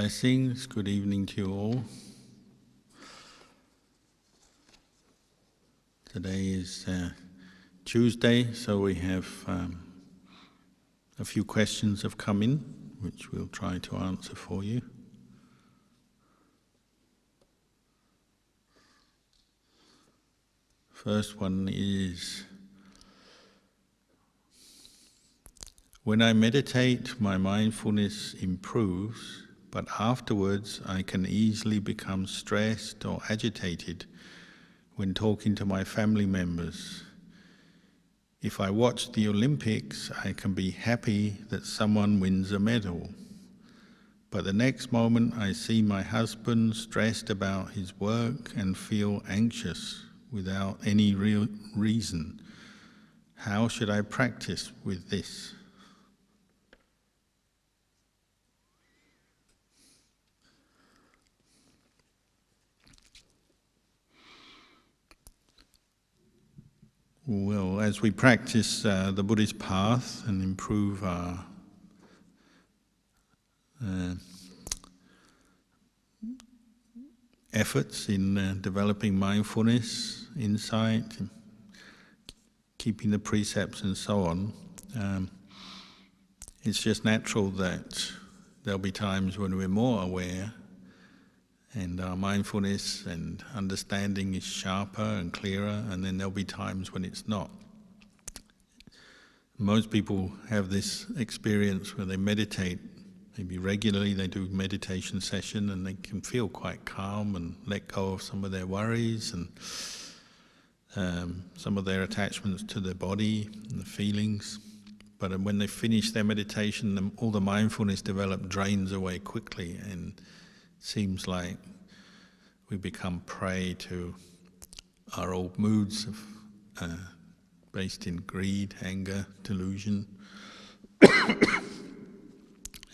Blessings, good evening to you all. Today is Tuesday, so we have a few questions have come in, which we'll try to answer for you. First one is, when I meditate, my mindfulness improves, but afterwards I can easily become stressed or agitated when talking to my family members. If I watch the Olympics, I can be happy that someone wins a medal. But the next moment I see my husband stressed about his work and feel anxious without any real reason. How should I practice with this? Well, as we practice the Buddhist path and improve our efforts in developing mindfulness, insight, keeping the precepts and so on, it's just natural that there'll be times when we're more aware and our mindfulness and understanding is sharper and clearer, and then there'll be times when it's not. Most people have this experience where they meditate, maybe regularly they do meditation session and they can feel quite calm and let go of some of their worries and some of their attachments to their body and the feelings. But when they finish their meditation, all the mindfulness developed drains away quickly, and seems like we become prey to our old moods based in greed, anger, delusion.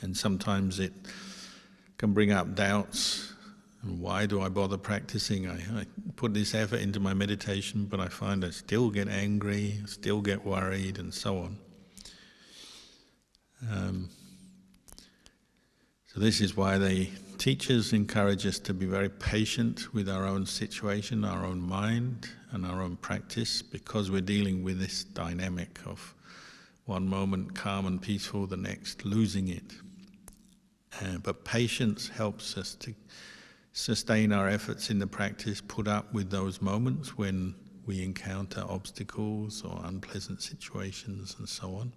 And sometimes it can bring up doubts. Why do I bother practicing? I put this effort into my meditation, but I find I still get angry, still get worried, and so on. So this is why the teachers encourage us to be very patient with our own situation, our own mind, and our own practice, because we're dealing with this dynamic of one moment calm and peaceful, the next losing it. But patience helps us to sustain our efforts in the practice, put up with those moments when we encounter obstacles or unpleasant situations and so on.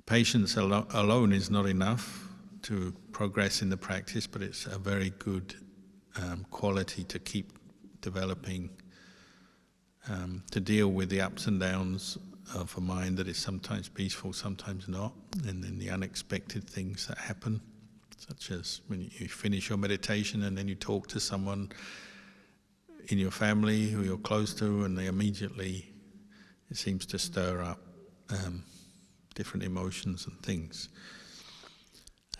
Patience alone is not enough to progress in the practice, but it's a very good quality to keep developing, to deal with the ups and downs of a mind that is sometimes peaceful, sometimes not, and then the unexpected things that happen, such as when you finish your meditation and then you talk to someone in your family who you're close to, and they immediately, it seems to stir up different emotions and things.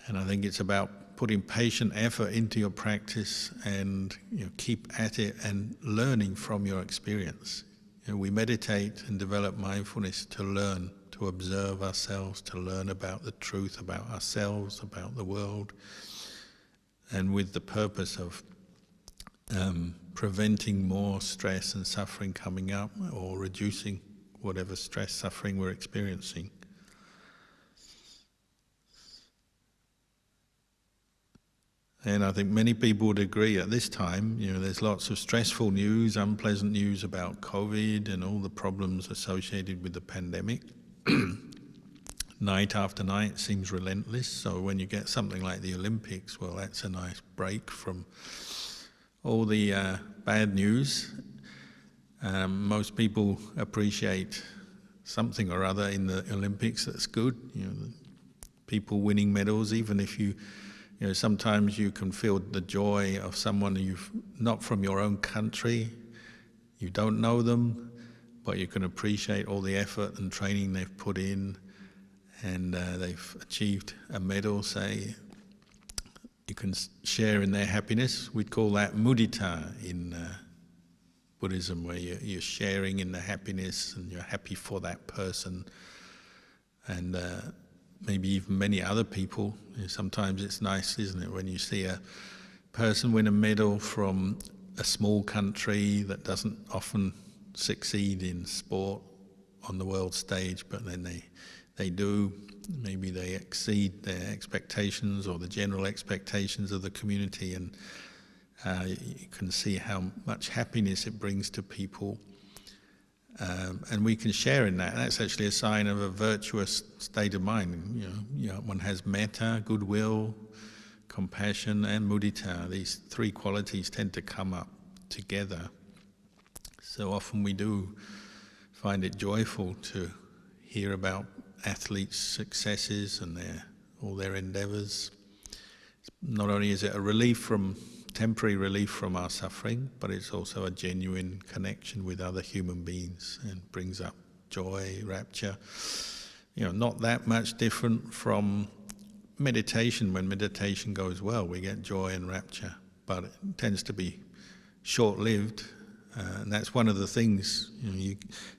And I think it's about putting patient effort into your practice and keep at it and learning from your experience. We meditate and develop mindfulness to learn, to observe ourselves, to learn about the truth about ourselves, about the world, and with the purpose of preventing more stress and suffering coming up, or reducing whatever stress, suffering we're experiencing. And I think many people would agree at this time, there's lots of stressful news, unpleasant news about COVID and all the problems associated with the pandemic. Night after night it seems relentless, so when you get something like the Olympics, well, that's a nice break from all the bad news. Most people appreciate something or other in the Olympics that's good, people winning medals, even if sometimes you can feel the joy of someone you've not from your own country, you don't know them, but you can appreciate all the effort and training they've put in, and they've achieved a medal, say. You can share in their happiness. We'd call that mudita in Buddhism, where you're sharing in the happiness and you're happy for that person. And maybe even many other people. Sometimes it's nice, isn't it, when you see a person win a medal from a small country that doesn't often succeed in sport on the world stage, but then they do. Maybe they exceed their expectations or the general expectations of the community, and you can see how much happiness it brings to people. And we can share in that. That's actually a sign of a virtuous state of mind. One has metta, goodwill, compassion, and mudita. These three qualities tend to come up together. So often we do find it joyful to hear about athletes' successes and all their endeavours. Not only is it a temporary relief from our suffering, but it's also a genuine connection with other human beings and brings up joy, rapture. Not that much different from meditation. When meditation goes well, we get joy and rapture, but it tends to be short-lived, and that's one of the things,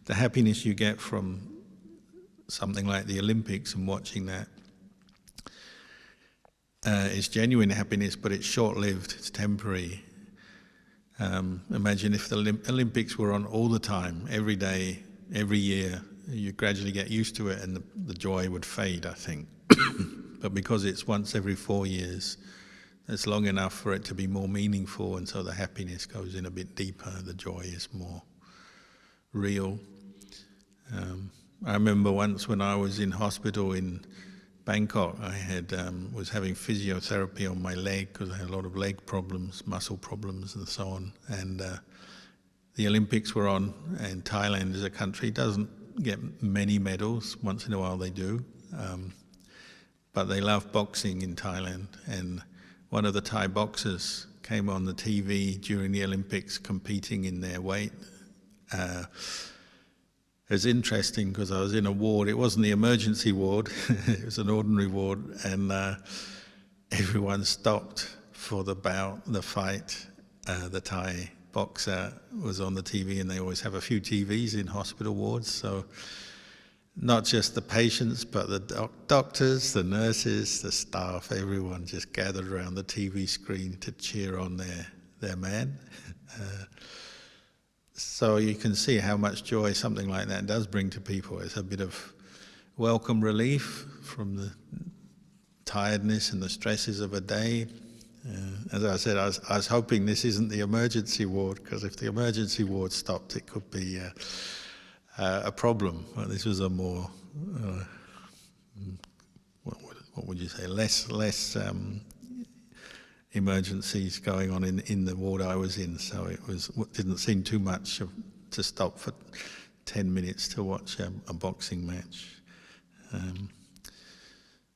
the happiness you get from something like the Olympics and watching that is genuine happiness, but it's short-lived, it's temporary. Imagine if the Olympics were on all the time, every day, every year, you gradually get used to it and the joy would fade, I think. But because it's once every 4 years, it's long enough for it to be more meaningful, and so the happiness goes in a bit deeper, the joy is more real. I remember once when I was in hospital in Bangkok, I was having physiotherapy on my leg because I had a lot of leg problems, muscle problems and so on. And the Olympics were on, and Thailand as a country doesn't get many medals. Once in a while they do. But they love boxing in Thailand. And one of the Thai boxers came on the TV during the Olympics competing in their weight. It was interesting because I was in a ward. It wasn't the emergency ward, it was an ordinary ward, and everyone stopped for the fight. The Thai boxer was on the TV, and they always have a few TVs in hospital wards, so not just the patients, but the doctors, the nurses, the staff, everyone just gathered around the TV screen to cheer on their man. So you can see how much joy something like that does bring to people. It's a bit of welcome relief from the tiredness and the stresses of a day. As I said, I was hoping this isn't the emergency ward, because if the emergency ward stopped, it could be a problem. But this was a more, what would you say, less emergencies going on in the ward I was in, so it didn't seem too much to stop for 10 minutes to watch a boxing match.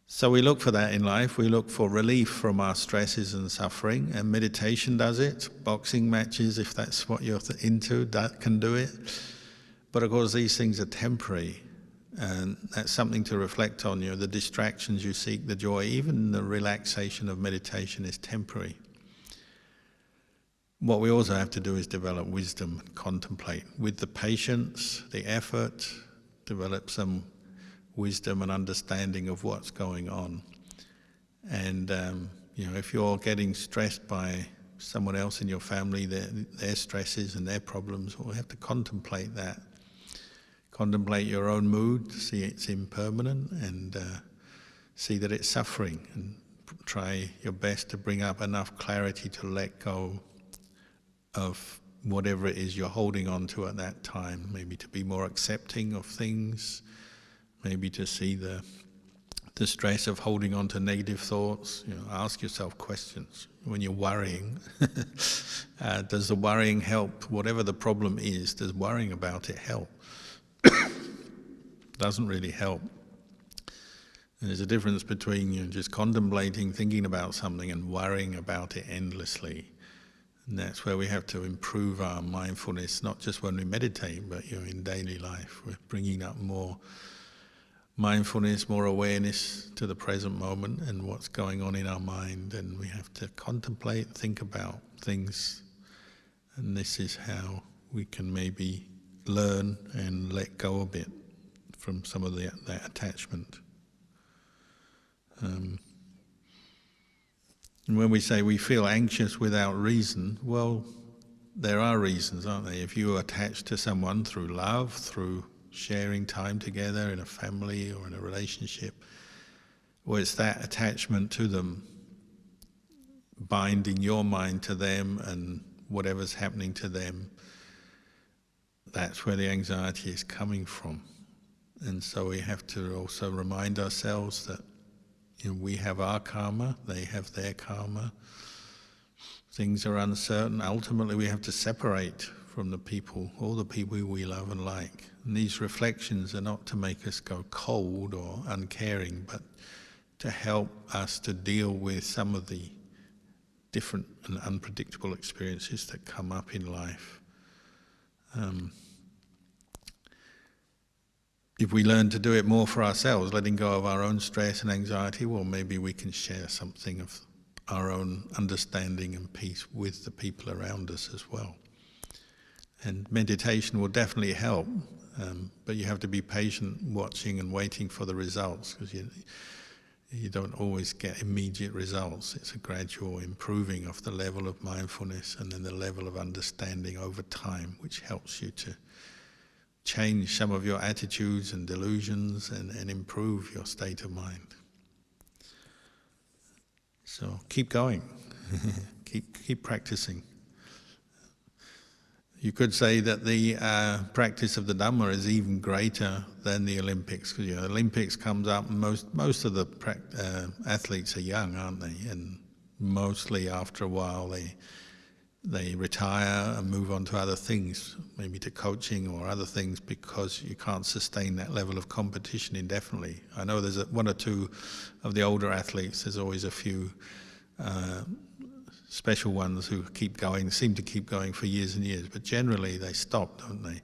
So we look for that in life. We look for relief from our stresses and suffering, and meditation does it. Boxing matches, if that's what you're into, that can do it. But of course these things are temporary, and that's something to reflect on. The distractions you seek, the joy, even the relaxation of meditation is temporary. What we also have to do is develop wisdom, contemplate. With the patience, the effort, develop some wisdom and understanding of what's going on. And if you're getting stressed by someone else in your family, their stresses and their problems, well, we have to contemplate that. Contemplate your own mood, see it's impermanent, and see that it's suffering, and try your best to bring up enough clarity to let go of whatever it is you're holding on to at that time. Maybe to be more accepting of things, maybe to see the stress of holding on to negative thoughts. Ask yourself questions. When you're worrying, does the worrying help? Whatever the problem is, does worrying about it help? Doesn't really help. And there's a difference between just contemplating, thinking about something, and worrying about it endlessly. And that's where we have to improve our mindfulness, not just when we meditate, but in daily life. We're bringing up more mindfulness, more awareness to the present moment and what's going on in our mind, and we have to contemplate, think about things, and this is how we can maybe learn and let go a bit from some of that attachment. And when we say we feel anxious without reason, well, there are reasons, aren't there? If you are attached to someone through love, through sharing time together in a family or in a relationship, well, it's that attachment to them binding your mind to them and whatever's happening to them, that's where the anxiety is coming from. And so we have to also remind ourselves that we have our karma, they have their karma. Things are uncertain. Ultimately, we have to separate from the people, all the people we love and like. And these reflections are not to make us go cold or uncaring, but to help us to deal with some of the different and unpredictable experiences that come up in life. If we learn to do it more for ourselves, letting go of our own stress and anxiety, well, maybe we can share something of our own understanding and peace with the people around us as well. And meditation will definitely help, but you have to be patient watching and waiting for the results, because you don't always get immediate results. It's a gradual improving of the level of mindfulness and then the level of understanding over time, which helps you to change some of your attitudes and delusions and improve your state of mind. So keep going, keep practicing. You could say that the practice of the Dhamma is even greater than the Olympics, because the Olympics comes up and most of the athletes are young, aren't they? And mostly after a while they retire and move on to other things, maybe to coaching or other things, because you can't sustain that level of competition indefinitely. I know there's one or two of the older athletes, there's always a few special ones who keep going, seem to keep going for years and years, but generally they stop, don't they?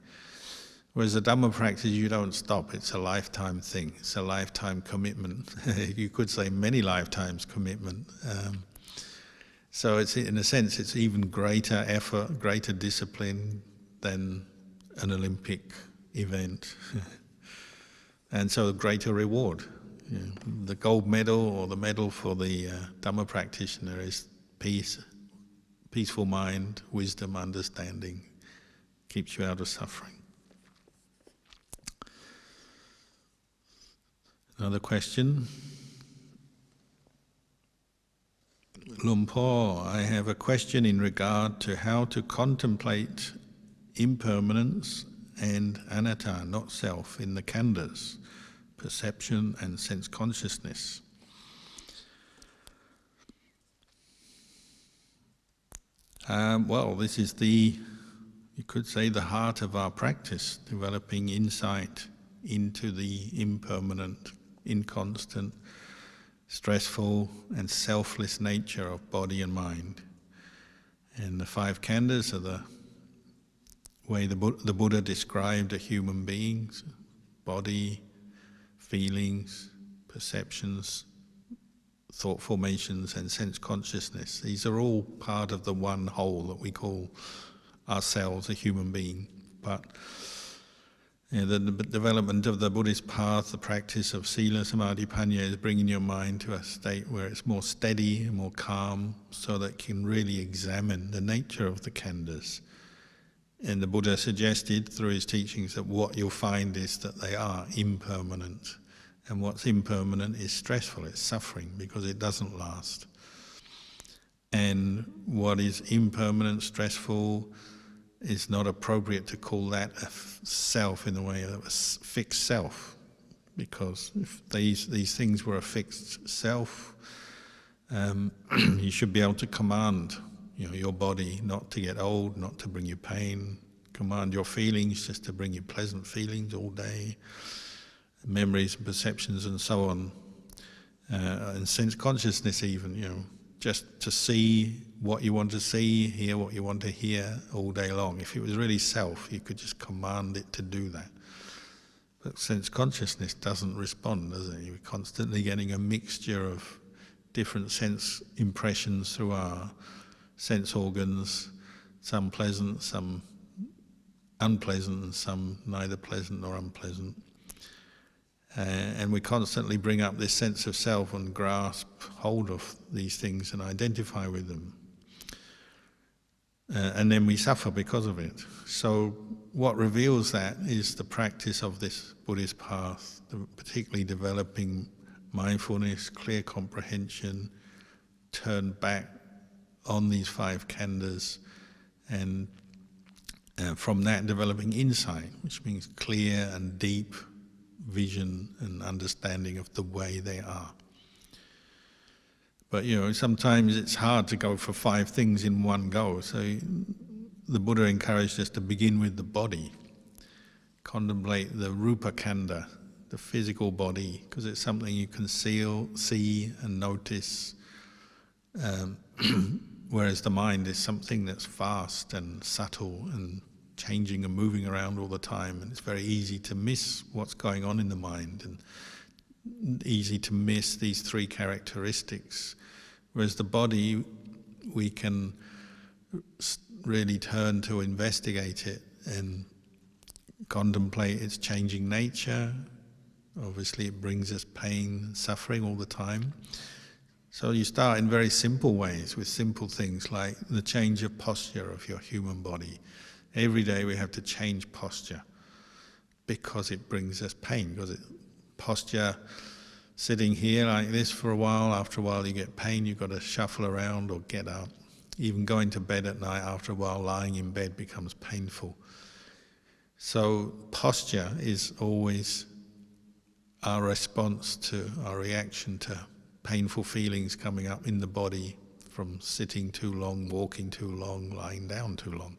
Whereas the Dhamma practice, you don't stop, it's a lifetime thing, it's a lifetime commitment. You could say many lifetimes commitment. So it's, in a sense, it's even greater effort, greater discipline than an Olympic event. And so a greater reward. The gold medal or the medal for the Dhamma practitioner is peace, peaceful mind, wisdom, understanding, keeps you out of suffering. Another question. Lumpur, I have a question in regard to how to contemplate impermanence and anatta, not self, in the khandhas, perception and sense consciousness. Well, this is you could say, the heart of our practice, developing insight into the impermanent, inconstant, stressful and selfless nature of body and mind. And the 5 khandhas are the way the Buddha described a human being's body, feelings, perceptions, thought formations and sense consciousness. These are all part of the one whole that we call ourselves a human being. But the development of the Buddhist path, the practice of sila, samadhi, panya, is bringing your mind to a state where it's more steady, more calm, so that it can really examine the nature of the khandhas. And the Buddha suggested through his teachings that what you'll find is that they are impermanent. And what's impermanent is stressful, it's suffering, because it doesn't last. And what is impermanent, stressful, it's not appropriate to call that a self in the way of a fixed self, because if these things were a fixed self, you should be able to command your body not to get old, not to bring you pain, command your feelings just to bring you pleasant feelings all day, memories and perceptions and so on, and sense consciousness even, just to see what you want to see, hear what you want to hear all day long. If it was really self, you could just command it to do that. But sense consciousness doesn't respond, does it? You're constantly getting a mixture of different sense impressions through our sense organs, some pleasant, some unpleasant, and some neither pleasant nor unpleasant. And we constantly bring up this sense of self and grasp hold of these things and identify with them. And then we suffer because of it. So what reveals that is the practice of this Buddhist path, particularly developing mindfulness, clear comprehension, turn back on these 5 khandhas, and from that developing insight, which means clear and deep vision and understanding of the way they are. But sometimes it's hard to go for 5 things in one go. So the Buddha encouraged us to begin with the body, contemplate the rupa khandha, the physical body, because it's something you can see and notice, whereas the mind is something that's vast and subtle and changing and moving around all the time, and it's very easy to miss what's going on in the mind and easy to miss these 3 characteristics. Whereas the body, we can really turn to investigate it and contemplate its changing nature. Obviously it brings us pain and suffering all the time. So you start in very simple ways, with simple things like the change of posture of your human body. Every day we have to change posture because it brings us pain. Because posture, sitting here like this for a while, after a while you get pain, you've got to shuffle around or get up. Even going to bed at night, after a while lying in bed becomes painful. So posture is always our response to, our reaction to painful feelings coming up in the body from sitting too long, walking too long, lying down too long.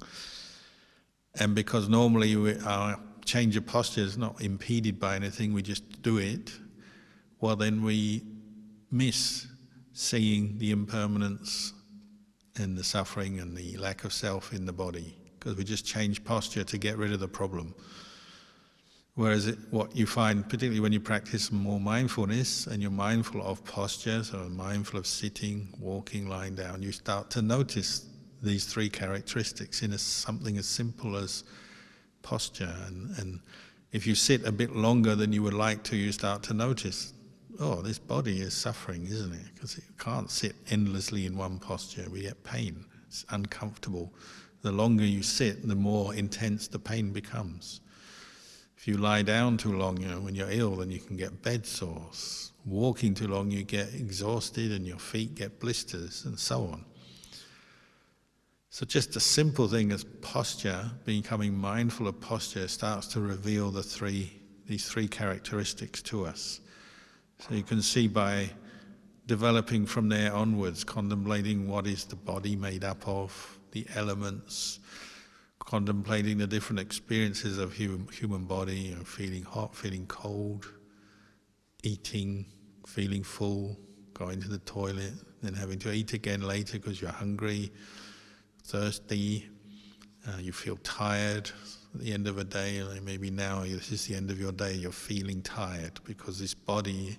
And because normally our change of posture is not impeded by anything, we just do it, well then we miss seeing the impermanence and the suffering and the lack of self in the body, because we just change posture to get rid of the problem. Whereas what you find, particularly when you practice more mindfulness and you're mindful of posture, so mindful of sitting, walking, lying down, you start to notice these 3 characteristics in something as simple as posture. And if you sit a bit longer than you would like to, you start to notice, oh, this body is suffering, isn't it? Because it can't sit endlessly in one posture. We get pain. It's uncomfortable. The longer you sit, the more intense the pain becomes. If you lie down too long, when you're ill, then you can get bed sores. Walking too long, you get exhausted and your feet get blisters and so on. So just a simple thing as posture, becoming mindful of posture, starts to reveal these three characteristics to us. So you can see by developing from there onwards, contemplating what is the body made up of, the elements, contemplating the different experiences of human body, feeling hot, feeling cold, eating, feeling full, going to the toilet, then having to eat again later because you're hungry, thirsty, you feel tired at the end of a day, like maybe now this is the end of your day, you're feeling tired because this body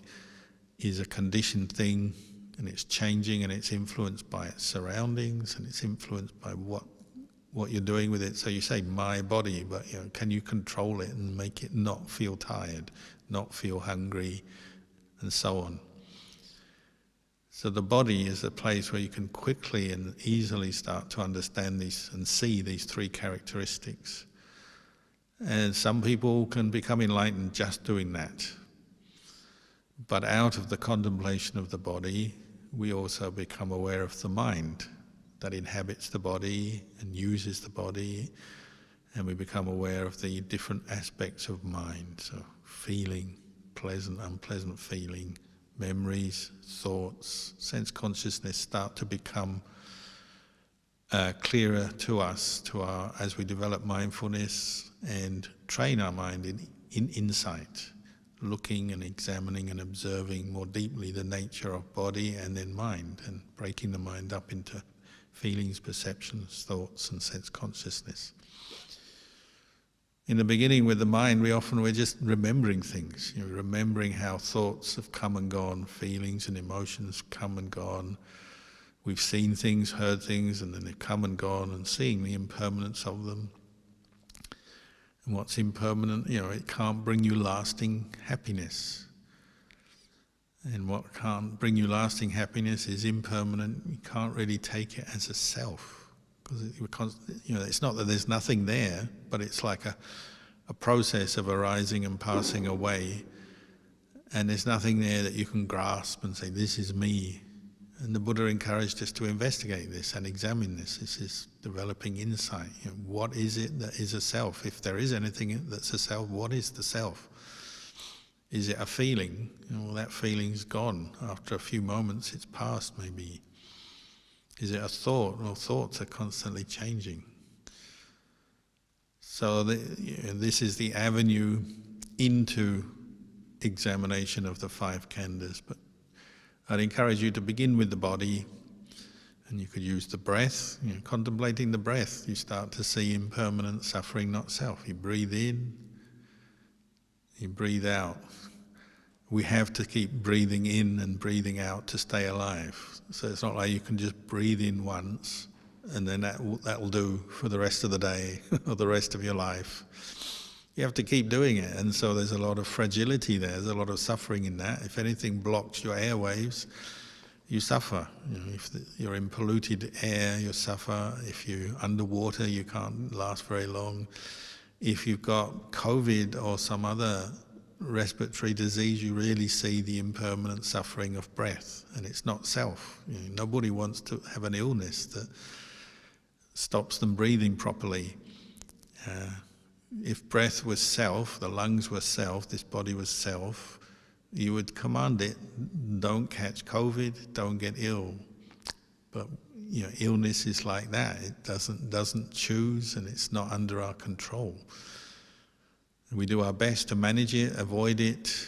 is a conditioned thing and it's changing and it's influenced by its surroundings and it's influenced by what you're doing with it. So you say my body, but can you control it and make it not feel tired, not feel hungry, and so on. So the body is a place where you can quickly and easily start to understand these and see these 3 characteristics. And some people can become enlightened just doing that. But out of the contemplation of the body, we also become aware of the mind that inhabits the body and uses the body, and we become aware of the different aspects of mind, so feeling, pleasant, unpleasant feeling, memories, thoughts, sense consciousness start to become clearer to us as we develop mindfulness and train our mind in insight, looking and examining and observing more deeply the nature of body and then mind, and breaking the mind up into feelings, perceptions, thoughts, and sense consciousness. In the beginning with the mind, we're just remembering things, remembering how thoughts have come and gone, feelings and emotions come and gone. We've seen things, heard things, and then they've come and gone, and seeing the impermanence of them. And what's impermanent, it can't bring you lasting happiness. And what can't bring you lasting happiness is impermanent. You can't really take it as a self. Because it's not that there's nothing there, but it's like a process of arising and passing away. And there's nothing there that you can grasp and say, this is me. And the Buddha encouraged us to investigate this and examine this. This is developing insight. What is it that is a self? If there is anything that's a self, what is the self? Is it a feeling? Well, that feeling's gone. After a few moments, it's past, maybe. Is it a thought? Well, thoughts are constantly changing. So this is the avenue into examination of the five khandhas. But I'd encourage you to begin with the body, and you could use the breath. Contemplating the breath, you start to see impermanent suffering, not self. You breathe in, you breathe out. We have to keep breathing in and breathing out to stay alive. So it's not like you can just breathe in once and then that will do for the rest of the day or the rest of your life. You have to keep doing it, and so there's a lot of fragility there. There's a lot of suffering in that. If anything blocks your airwaves, you suffer. If you're in polluted air, you suffer. If you're underwater, you can't last very long. If you've got COVID or some other respiratory disease, you really see the impermanent suffering of breath, and it's not self. Nobody wants to have an illness that stops them breathing properly. If breath was self, the lungs were self, this body was self, you would command it, don't catch COVID, don't get ill. But illness is like that. It doesn't choose, and it's not under our control. We do our best to manage it, avoid it,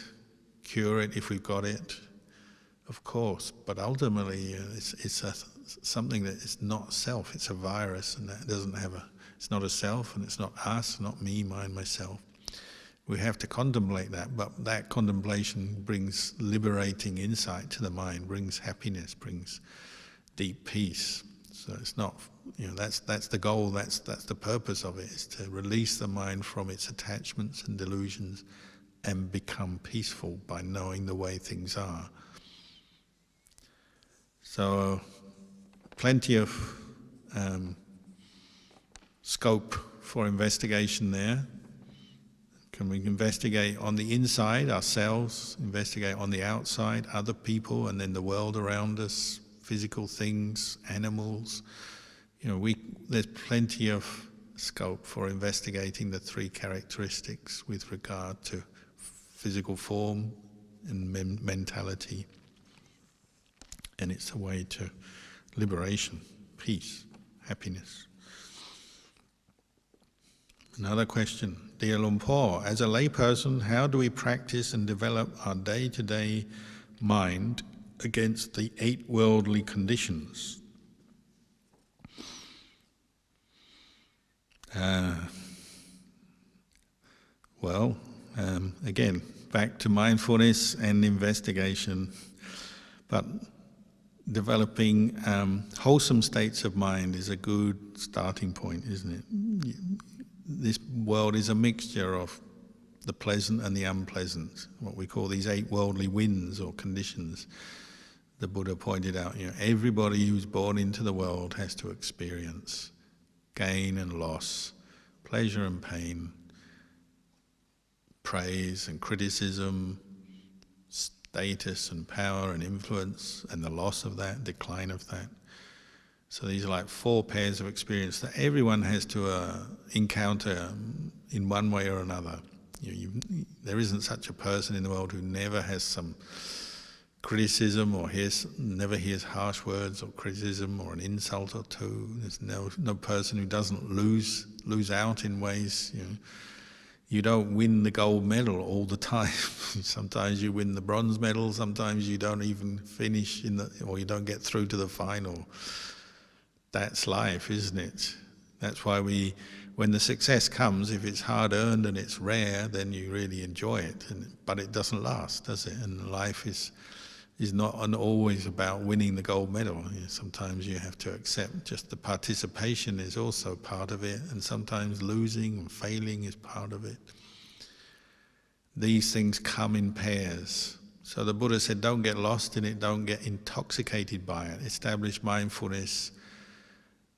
cure it if we've got it, of course. But ultimately, it's something that is not self. It's a virus, and that doesn't have it's not a self, and it's not us, not me, mine, myself. We have to contemplate that, but that contemplation brings liberating insight to the mind, brings happiness, brings deep peace. So it's not, that's the goal, that's the purpose of it, is to release the mind from its attachments and delusions and become peaceful by knowing the way things are. So plenty of scope for investigation there. Can we investigate on the inside, ourselves, investigate on the outside, other people, and then the world around us, physical things, animals. There's plenty of scope for investigating the three characteristics with regard to physical form and mentality. And it's a way to liberation, peace, happiness. Another question. Dear Lumpur, as a layperson, how do we practice and develop our day-to-day mind against the 8 worldly conditions? Again, back to mindfulness and investigation, but developing wholesome states of mind is a good starting point, isn't it? This world is a mixture of the pleasant and the unpleasant, what we call these 8 worldly winds or conditions. The Buddha pointed out, everybody who's born into the world has to experience gain and loss, pleasure and pain, praise and criticism, status and power and influence, and the loss of that, decline of that. So these are like 4 pairs of experience that everyone has to encounter in one way or another. There isn't such a person in the world who never has some criticism or never hears harsh words or criticism or an insult or two. There's no person who doesn't lose out in ways. You don't win the gold medal all the time. Sometimes you win the bronze medal. Sometimes you don't even finish or you don't get through to the final. That's life, isn't it? That's why when the success comes, if it's hard-earned and it's rare, then you really enjoy it. But it doesn't last, does it? And life is is not always about winning the gold medal. Sometimes you have to accept just the participation is also part of it, and sometimes losing and failing is part of it. These things come in pairs. So the Buddha said, don't get lost in it, don't get intoxicated by it. Establish mindfulness.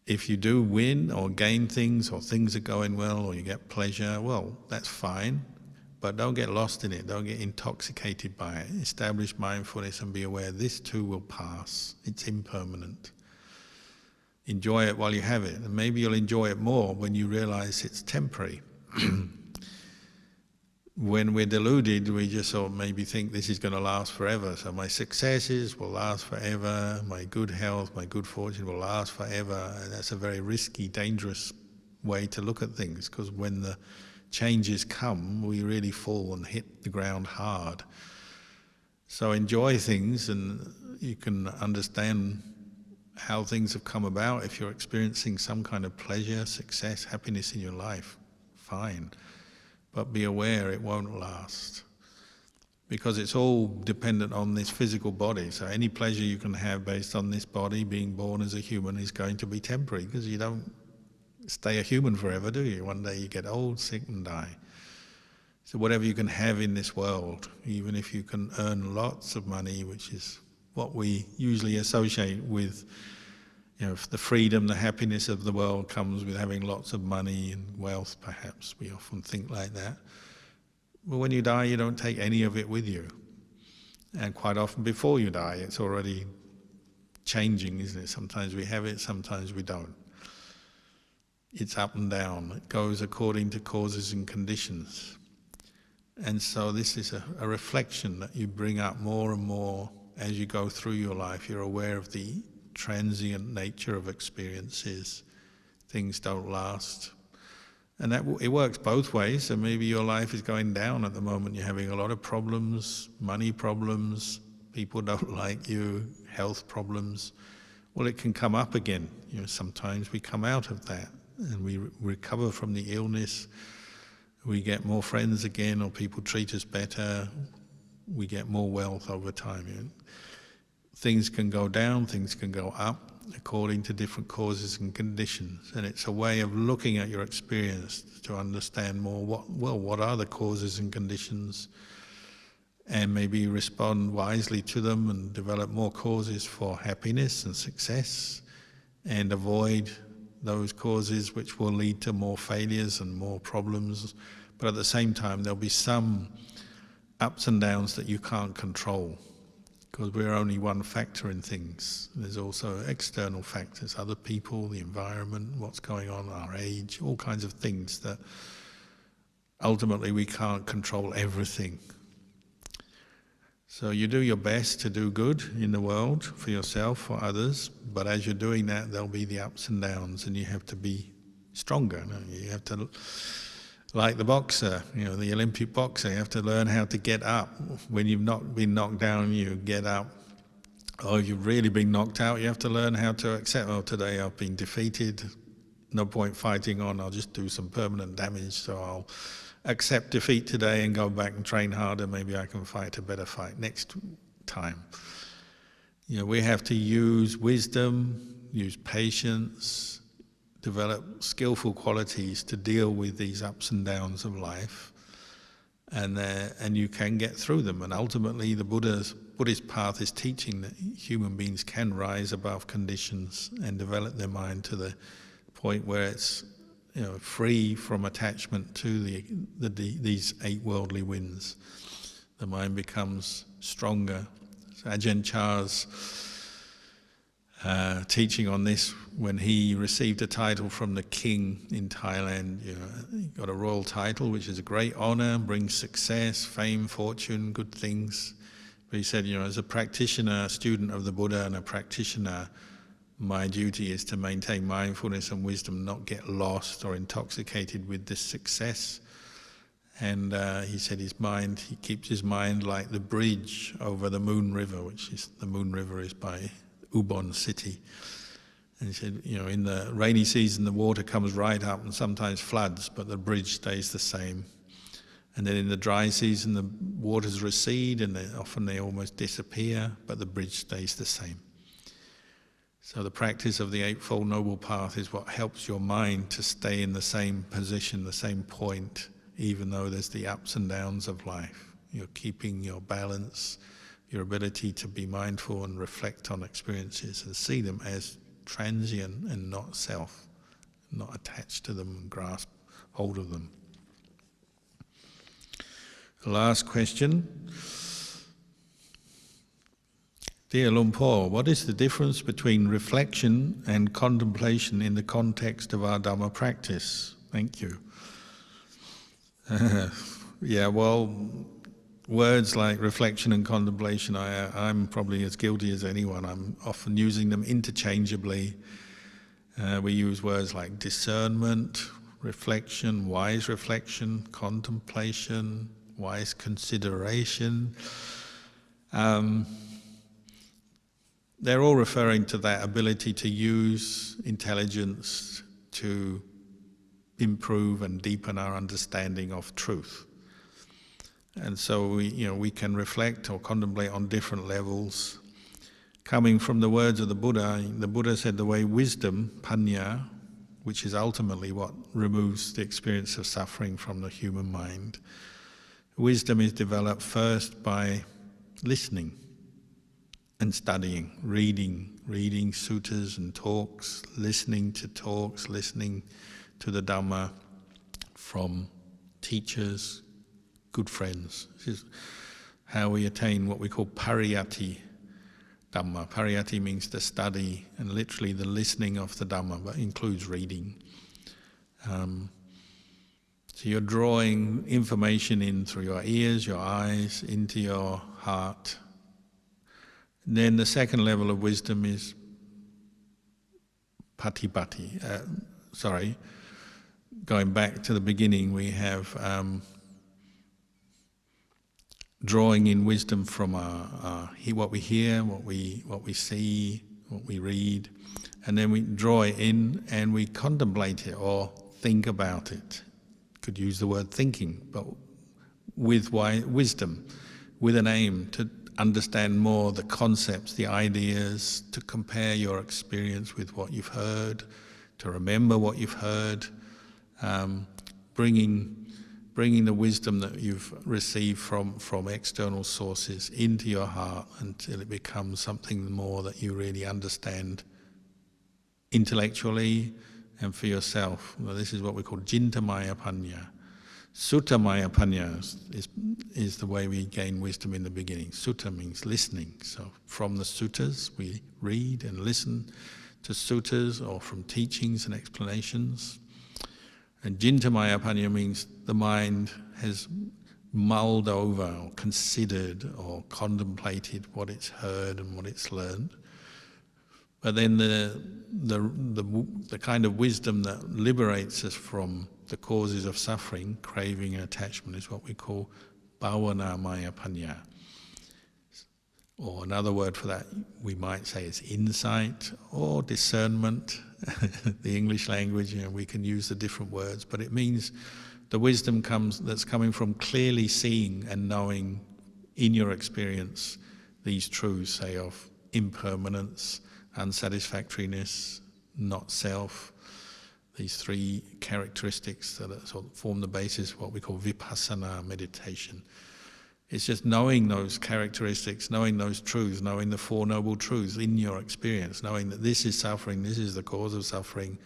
If you do win or gain things, or things are going well, or you get pleasure, well, that's fine. But don't get lost in it, don't get intoxicated by it. Establish mindfulness and be aware this too will pass. It's impermanent. Enjoy it while you have it. And maybe you'll enjoy it more when you realize it's temporary. When we're deluded, we just sort of maybe think this is going to last forever. So my successes will last forever, my good health, my good fortune will last forever. And that's a very risky, dangerous way to look at things, because when the changes come, we really fall and hit the ground hard. So enjoy things, and you can understand how things have come about. If you're experiencing some kind of pleasure, success, happiness in your life, fine. But be aware it won't last, because it's all dependent on this physical body. So any pleasure you can have based on this body, being born as a human, is going to be temporary, because you don't stay a human forever, do you? One day you get old, sick and die. So whatever you can have in this world, even if you can earn lots of money, which is what we usually associate with, the freedom, the happiness of the world comes with having lots of money and wealth, perhaps. We often think like that. But when you die, you don't take any of it with you. And quite often before you die, it's already changing, isn't it? Sometimes we have it, sometimes we don't. It's up and down. It goes according to causes and conditions. And so this is a reflection that you bring up more and more as you go through your life. You're aware of the transient nature of experiences. Things don't last. And it works both ways. So maybe your life is going down at the moment. You're having a lot of problems, money problems, people don't like you, health problems. Well, it can come up again. Sometimes we come out of that and we recover from the illness. We get more friends again, or people treat us better. We get more wealth over time. Things can go down, things can go up, according to different causes and conditions. And it's a way of looking at your experience to understand more what are the causes and conditions, and maybe respond wisely to them and develop more causes for happiness and success, and avoid those causes which will lead to more failures and more problems. But at the same time, there'll be some ups and downs that you can't control, because we're only one factor in things. There's also external factors, other people, the environment, what's going on, our age, all kinds of things that ultimately we can't control everything. So you do your best to do good in the world, for yourself, for others, but as you're doing that, there'll be the ups and downs, and you have to be stronger. You have to, like the boxer, the Olympic boxer, you have to learn how to get up. When you've not been knocked down, you get up. Or if you've really been knocked out, you have to learn how to accept, today I've been defeated, no point fighting on, I'll just do some permanent damage, so I'll accept defeat today and go back and train harder. Maybe I can fight a better fight next time. We have to use wisdom, use patience, develop skillful qualities to deal with these ups and downs of life, and you can get through them. And ultimately, the Buddhist path is teaching that human beings can rise above conditions and develop their mind to the point where it's free from attachment to these 8 worldly winds. The mind becomes stronger. So Ajahn Chah's teaching on this, when he received a title from the king in Thailand, he got a royal title, which is a great honor, brings success, fame, fortune, good things. But he said, as a practitioner, a student of the Buddha and a practitioner, my duty is to maintain mindfulness and wisdom, not get lost or intoxicated with this success. And he said he keeps his mind like the bridge over the Moon River, the Moon River is by Ubon city. And he said, in the rainy season the water comes right up and sometimes floods, but the bridge stays the same. And then in the dry season, the waters recede and often they almost disappear, but the bridge stays the same. So the practice of the Eightfold Noble Path is what helps your mind to stay in the same position, the same point, even though there's the ups and downs of life. You're keeping your balance, your ability to be mindful and reflect on experiences and see them as transient and not self, not attached to them and grasp hold of them. The last question. Dear Lumpur, what is the difference between reflection and contemplation in the context of our Dhamma practice? Thank you. Yeah, well, words like reflection and contemplation, I'm probably as guilty as anyone. I'm often using them interchangeably. We use words like discernment, reflection, wise reflection, contemplation, wise consideration. They're all referring to that ability to use intelligence to improve and deepen our understanding of truth. And so we can reflect or contemplate on different levels. Coming from the words of the Buddha said the way wisdom, panya, which is ultimately what removes the experience of suffering from the human mind, wisdom is developed first by listening and studying, reading suttas and talks, listening to talks, listening to the Dhamma from teachers, good friends. This is how we attain what we call pariyatti Dhamma. Pariyatti means the study and literally the listening of the Dhamma, but includes reading. So you're drawing information in through your ears, your eyes, into your heart. And then the second level of wisdom is patipatti. Going back to the beginning, we have drawing in wisdom from what we hear, what we see, what we read, and then we draw it in and we contemplate it or think about it. Could use the word thinking, but with wisdom, with an aim to understand more the concepts, the ideas, to compare your experience with what you've heard, to remember what you've heard, bringing the wisdom that you've received from external sources into your heart until it becomes something more that you really understand intellectually and for yourself. Well, this is what we call Jintamaya Panya. Suttamaya Panya is the way we gain wisdom in the beginning. Sutta means listening. So from the suttas we read and listen to suttas or from teachings and explanations. And Jintamaya Panya means the mind has mulled over or considered or contemplated what it's heard and what it's learned. But then the kind of wisdom that liberates us from the causes of suffering, craving and attachment, is what we call Bhavanamaya Panya. Or another word for that we might say is insight or discernment. The English language, we can use the different words, but it means the wisdom that's coming from clearly seeing and knowing in your experience these truths, say, of impermanence, unsatisfactoriness, not self, these three characteristics that sort of form the basis of what we call vipassana meditation. It's just knowing those characteristics, knowing those truths, knowing the Four Noble Truths in your experience, knowing that this is suffering, this is the cause of suffering,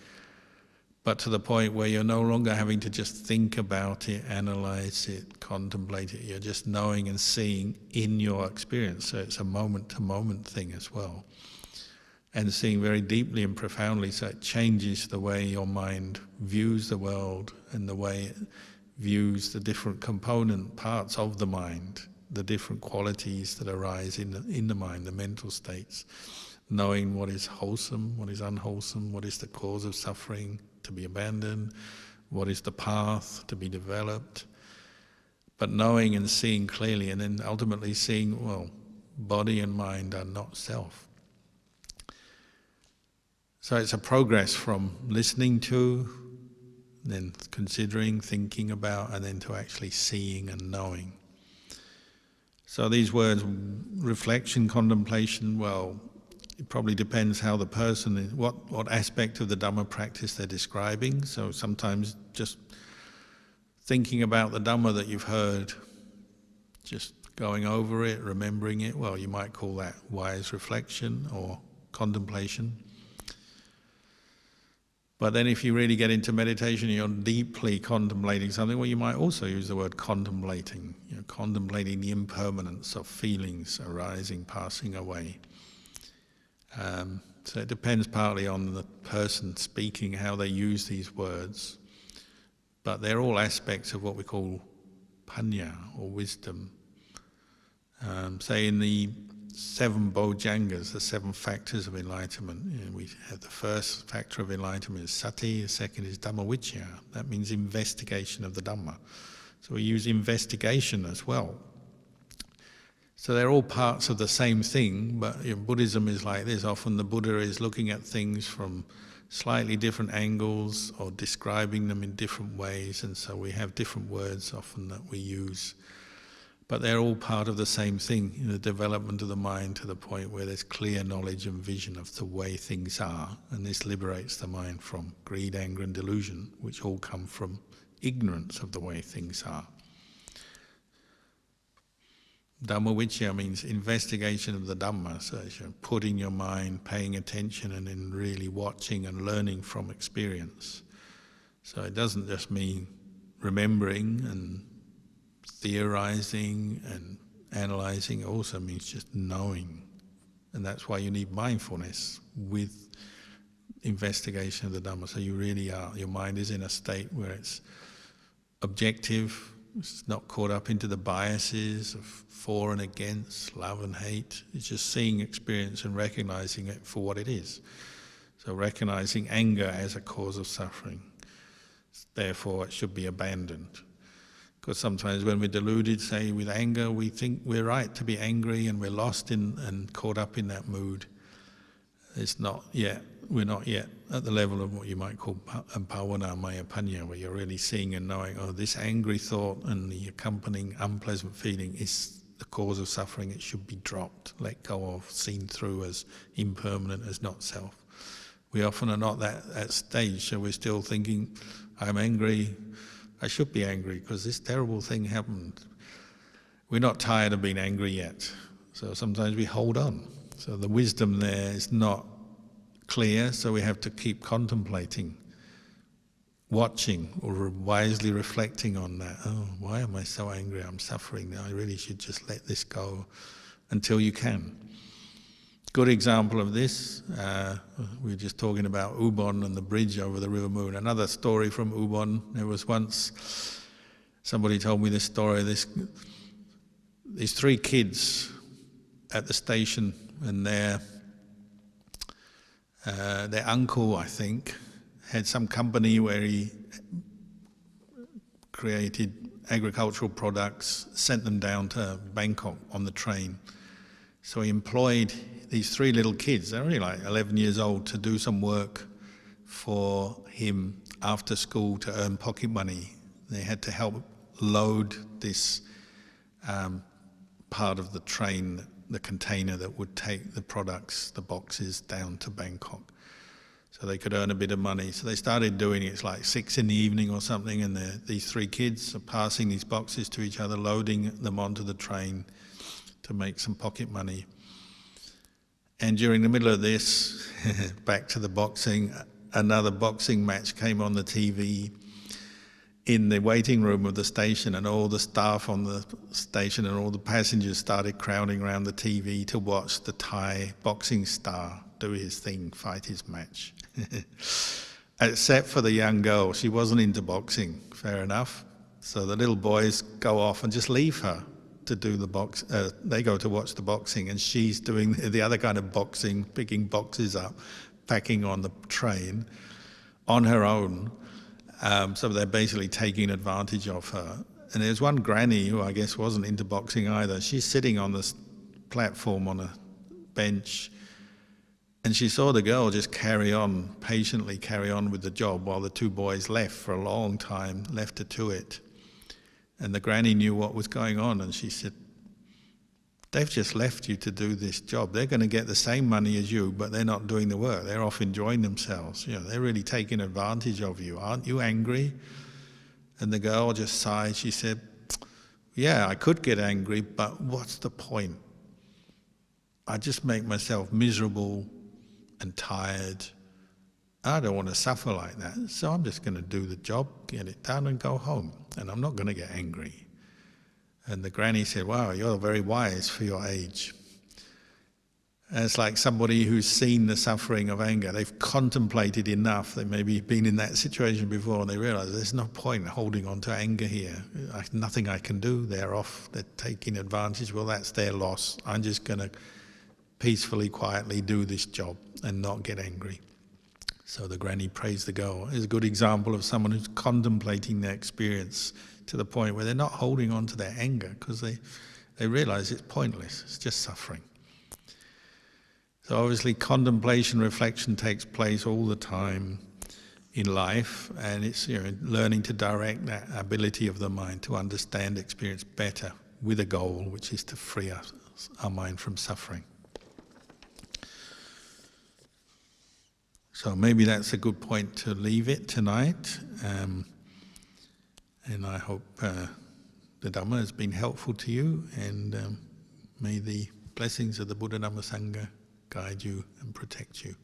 but to the point where you're no longer having to just think about it, analyze it, contemplate it. You're just knowing and seeing in your experience. So it's a moment-to-moment thing as well. And seeing very deeply and profoundly, so it changes the way your mind views the world and the way it views the different component parts of the mind, the different qualities that arise in the mind, the mental states, knowing what is wholesome, what is unwholesome, what is the cause of suffering to be abandoned, what is the path to be developed, but knowing and seeing clearly, and then ultimately seeing, well, body and mind are not self. So it's a progress from listening to then considering, thinking about, and then to actually seeing and knowing. So these words, reflection, contemplation, well, it probably depends how the person is, what aspect of the Dhamma practice they're describing. So sometimes just thinking about the Dhamma that you've heard, just going over it, remembering it, well, you might call that wise reflection or contemplation. But then if you really get into meditation, you're deeply contemplating something, well, you might also use the word contemplating, contemplating the impermanence of feelings arising, passing away. So it depends partly on the person speaking, how they use these words, but they're all aspects of what we call panya, or wisdom. Say in the 7 bojjhangas, the 7 factors of enlightenment, we have the first factor of enlightenment is sati, the second is Dhammavicca. That means investigation of the Dhamma. So we use investigation as well. So they're all parts of the same thing, but Buddhism is like this. Often the Buddha is looking at things from slightly different angles or describing them in different ways, and so we have different words often that we use. But they're all part of the same thing, the development of the mind to the point where there's clear knowledge and vision of the way things are, and this liberates the mind from greed, anger and delusion, which all come from ignorance of the way things are. Dhammavicca means investigation of the Dhamma, so it's putting your mind, paying attention, and then really watching and learning from experience. So it doesn't just mean remembering and theorizing and analyzing, it also means just knowing. And that's why you need mindfulness with investigation of the Dhamma. So you really are, your mind is in a state where it's objective, it's not caught up into the biases of for and against, love and hate. It's just seeing experience and recognizing it for what it is. So recognizing anger as a cause of suffering. Therefore it should be abandoned. Because sometimes when we're deluded, say with anger, we think we're right to be angry and we're lost in and caught up in that mood. It's not yet, we're not yet at the level of what you might call bhavana maya panya, where you're really seeing and knowing, oh, this angry thought and the accompanying unpleasant feeling is the cause of suffering. It should be dropped, let go of, seen through as impermanent, as not self. We often are not at that stage, so we're still thinking, I'm angry, I should be angry because this terrible thing happened. We're not tired of being angry yet, so sometimes we hold on. So the wisdom there is not clear, so we have to keep contemplating, watching, or wisely reflecting on that. Oh, why am I so angry? I'm suffering. I really should just let this go until you can. Good example of this, we were just talking about Ubon and the bridge over the River Moon. Another story from Ubon, there was once, somebody told me this story, these 3 kids at the station, and their uncle, I think, had some company where he created agricultural products, sent them down to Bangkok on the train. So he employed these 3 little kids, they're only like 11 years old, to do some work for him after school to earn pocket money. They had to help load this part of the train, the container that would take the products, the boxes, down to Bangkok. So they could earn a bit of money. So they started doing it, it's like 6 in the evening or something, and these 3 kids are passing these boxes to each other, loading them onto the train to make some pocket money. And during the middle of this, back to the boxing, another boxing match came on the TV in the waiting room of the station, and all the staff on the station and all the passengers started crowding around the TV to watch the Thai boxing star do his thing, fight his match. Except for the young girl, she wasn't into boxing, fair enough. So the little boys go off and just leave her to do the box. They go to watch the boxing, and she's doing the other kind of boxing, picking boxes up, packing on the train on her own. So they're basically taking advantage of her. And there's one granny who I guess wasn't into boxing either. She's sitting on this platform on a bench, And she saw the girl just patiently carry on with the job while the two boys left for a long time, left her to it. And the granny knew what was going on, and she said, they've just left you to do this job. They're going to get the same money as you, but they're not doing the work. They're off enjoying themselves. They're really taking advantage of you. Aren't you angry? And the girl just sighed. She said, yeah, I could get angry, but what's the point? I just make myself miserable and tired. I don't want to suffer like that, so I'm just going to do the job, get it done, and go home. And I'm not going to get angry. And the granny said, wow, you're very wise for your age. And it's like somebody who's seen the suffering of anger. They've contemplated enough. They've maybe been in that situation before, and they realize there's no point holding on to anger here. Nothing I can do. They're off. They're taking advantage. Well, that's their loss. I'm just going to peacefully, quietly do this job and not get angry. So the granny praised the girl. It's a good example of someone who's contemplating their experience to the point where they're not holding on to their anger because they realize it's pointless. It's just suffering. So obviously contemplation, reflection takes place all the time in life, and it's learning to direct that ability of the mind to understand experience better with a goal, which is to free our mind from suffering. So maybe that's a good point to leave it tonight. And I hope the Dhamma has been helpful to you, and may the blessings of the Buddha Dhamma Sangha guide you and protect you.